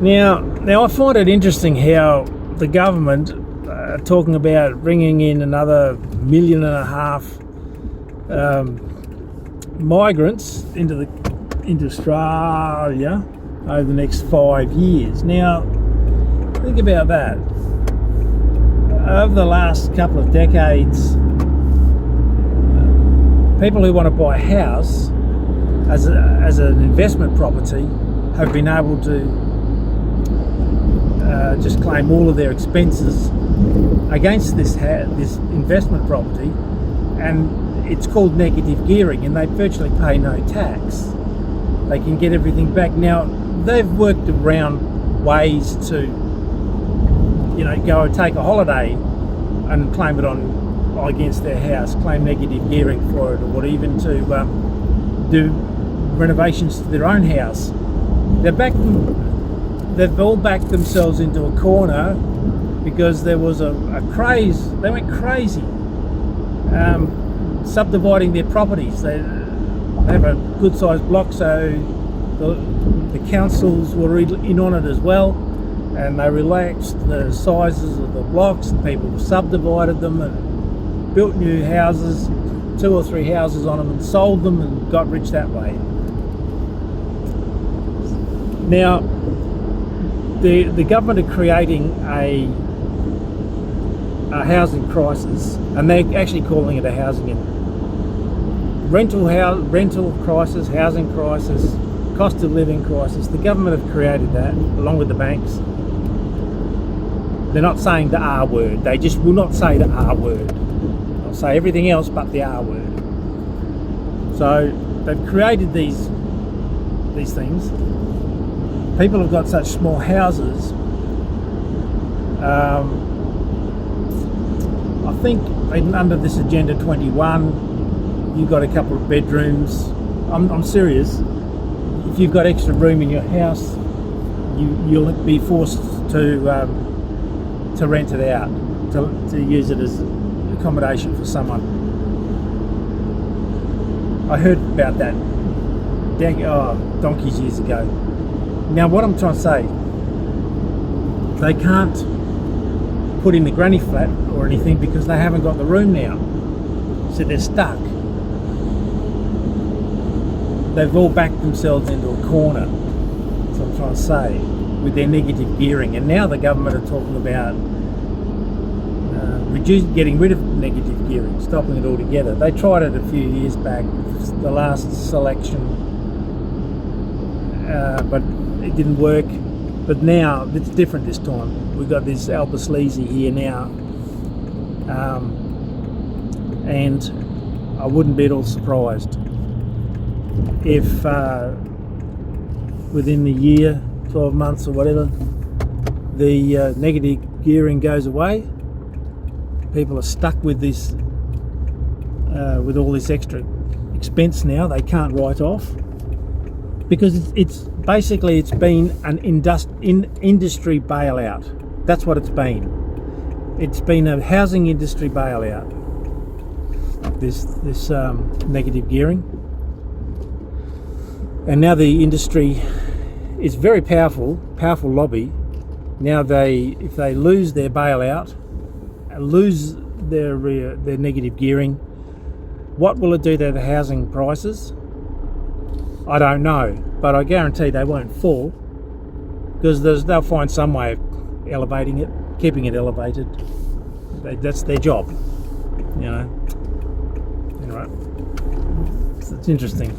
Now I find it interesting how the government are talking about bringing in another 1.5 million migrants into Australia over the next 5 years. Now, think about that. Over the last couple of decades, people who want to buy a house as an investment property have been able to just claim all of their expenses against this investment property, and it's called negative gearing, and they virtually pay no tax. They can get everything back. Now, they've worked around ways to, go and take a holiday and claim it against their house, claim negative gearing for it, or even to do renovations to their own house. They've all backed themselves into a corner because there was a craze. They went crazy subdividing their properties. They have a good sized block, so the councils were in on it as well, and they relaxed the sizes of the blocks. People subdivided them and built new houses, 2 or 3 houses on them, and sold them and got rich that way. Now, the government are creating a housing crisis, and they're actually calling it a rental crisis, housing crisis, cost of living crisis. The government have created that along with the banks. They're not saying the R word. They just will not say the R word. They'll say everything else but the R word. So they've created these things. People have got such small houses. I think under this Agenda 21, you've got a couple of bedrooms. I'm serious. If you've got extra room in your house, you'll be forced to rent it out, to use it as accommodation for someone. I heard about that donkeys years ago. Now, what I'm trying to say, they can't put in the granny flat or anything because they haven't got the room now, so they're stuck. They've all backed themselves into a corner. That's what I'm trying to say, with their negative gearing. And now the government are talking about getting rid of negative gearing, stopping it altogether. They tried it a few years back, the last selection, but it didn't work. But now it's different this time. We've got this Albicelese here now, and I wouldn't be at all surprised if within the year, 12 months or whatever, the negative gearing goes away. People are stuck with this, with all this extra expense now they can't write off, because it's basically been an industry bailout. That's what it's been. It's been a housing industry bailout. This negative gearing, and now the industry is very powerful lobby. Now if they lose their bailout, lose their negative gearing, what will it do to the housing prices? I don't know, but I guarantee they won't fall, because they'll find some way of elevating it, keeping it elevated. That's their job, Anyway, it's interesting.